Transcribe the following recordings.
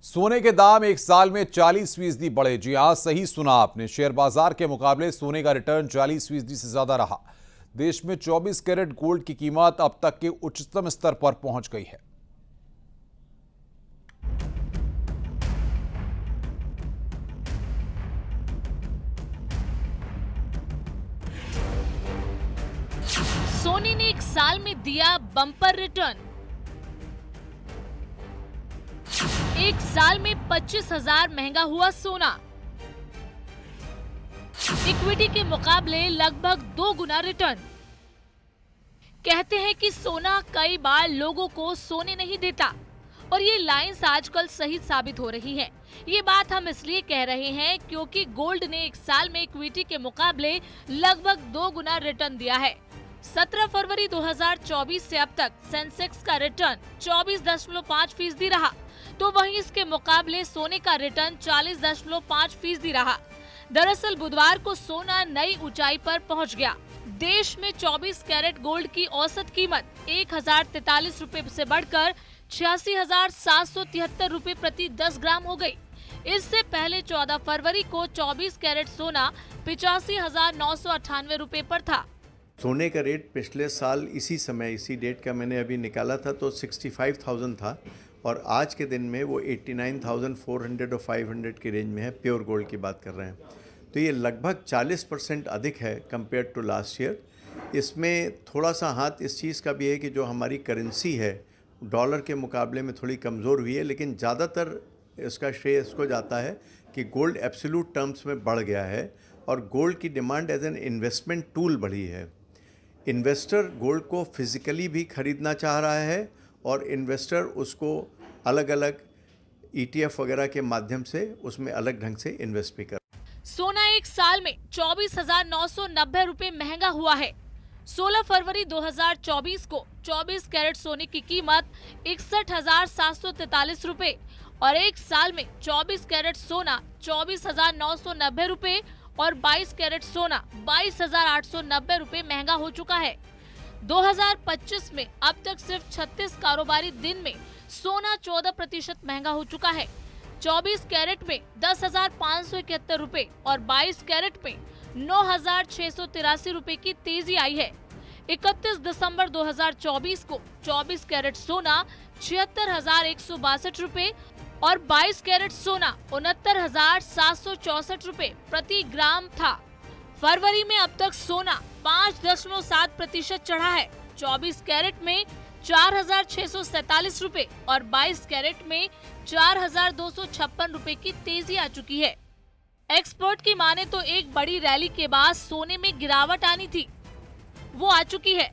सोने के दाम एक साल में 40% बढ़े। जी हां, सही सुना आपने। शेयर बाजार के मुकाबले सोने का रिटर्न 40% से ज्यादा रहा। देश में 24 कैरेट गोल्ड की कीमत अब तक के उच्चतम स्तर पर पहुंच गई है। सोने ने एक साल में दिया बम्पर रिटर्न। एक साल में 25,000 महंगा हुआ सोना। इक्विटी के मुकाबले लगभग 2 गुना रिटर्न। कहते हैं कि सोना कई बार लोगों को सोने नहीं देता और ये लाइंस आजकल सही साबित हो रही है। ये बात हम इसलिए कह रहे हैं क्योंकि गोल्ड ने एक साल में इक्विटी के मुकाबले लगभग 2 गुना रिटर्न दिया है। 17 फरवरी 2024 से अब तक सेंसेक्स का रिटर्न 24.5% रहा, तो वहीं इसके मुकाबले सोने का रिटर्न 40.5% रहा। दरअसल बुधवार को सोना नई ऊंचाई पर पहुंच गया। देश में 24 कैरेट गोल्ड की औसत कीमत 1,043 रुपए से बढ़कर 86,773 रुपए प्रति 10 ग्राम हो गई। इससे पहले 14 फरवरी को 24 कैरेट सोना 85,998 रुपए पर था। सोने का रेट पिछले साल इसी समय इसी डेट का मैंने अभी निकाला था तो 65,000 था और आज के दिन में वो 89,400 और 500 के रेंज में है। प्योर गोल्ड की बात कर रहे हैं तो ये लगभग 40% अधिक है कंपेयर टू लास्ट ईयर। इसमें थोड़ा सा हाथ इस चीज़ का भी है कि जो हमारी करेंसी है डॉलर के मुकाबले में थोड़ी कमज़ोर हुई है, लेकिन ज़्यादातर इसका श्रेय इसको जाता है कि गोल्ड एब्सोल्यूट टर्म्स में बढ़ गया है और गोल्ड की demand as an investment tool बढ़ी है। इन्वेस्टर गोल्ड को फिजिकली भी खरीदना चाह रहा है और इन्वेस्टर उसको अलग अलग ETF वगैरह के माध्यम से उसमें अलग ढंग से इन्वेस्ट भी कर। सोना एक साल में 24,990 रुपए महंगा हुआ है। 16 फरवरी 2024 को 24 कैरेट सोने की कीमत 61,743 रुपए और एक साल में 24 कैरेट सोना 24,990 रुपए और 22 कैरेट सोना 22,890 रुपए महंगा हो चुका है। 2025 में अब तक सिर्फ 36 कारोबारी दिन में सोना 14% महंगा हो चुका है। 24 कैरेट में 10,571 रुपए और 22 कैरेट में 9,683 रुपए की तेजी आई है। 31 दिसंबर 2024 को 24 कैरेट सोना 76,162 रुपए और 22 कैरेट सोना 69,764 रुपए प्रति ग्राम था। फरवरी में अब तक सोना 5.7% चढ़ा है। 24 कैरेट में 4,647 रुपए और 22 कैरेट में 4,256 रुपए की तेजी आ चुकी है। एक्सपर्ट की माने तो एक बड़ी रैली के बाद सोने में गिरावट आनी थी, वो आ चुकी है।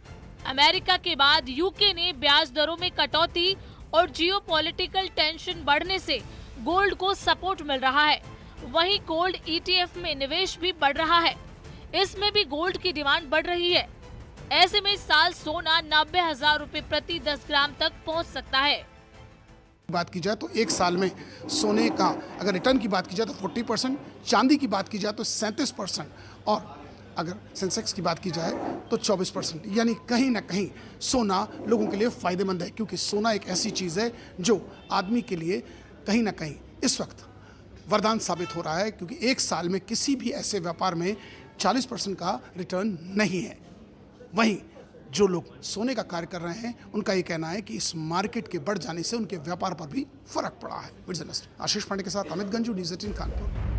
अमेरिका के बाद यूके ने ब्याज दरों में कटौती और जियोपॉलिटिकल टेंशन बढ़ने से गोल्ड को सपोर्ट मिल रहा है। वहीं गोल्ड ETF में निवेश भी बढ़ रहा है, इसमें भी गोल्ड की डिमांड बढ़ रही है। ऐसे में इस साल सोना 90,000 रुपए प्रति 10 ग्राम तक पहुंच सकता है। बात की जाए तो एक साल में सोने का अगर रिटर्न की बात की जाए तो 40%, चांदी की बात की जाए तो 37% और अगर सेंसेक्स की बात की जाए तो 24%। यानी कहीं ना कहीं सोना लोगों के लिए फायदेमंद है, क्योंकि सोना एक ऐसी चीज़ है जो आदमी के लिए कहीं ना कहीं इस वक्त वरदान साबित हो रहा है, क्योंकि एक साल में किसी भी ऐसे व्यापार में 40% का रिटर्न नहीं है। वहीं जो लोग सोने का कार्य कर रहे हैं उनका ये कहना है कि इस मार्केट के बढ़ जाने से उनके व्यापार पर भी फर्क पड़ा है। आशीष पांडे के साथ अमित गंजू, न्यूज़ 18 कानपुर।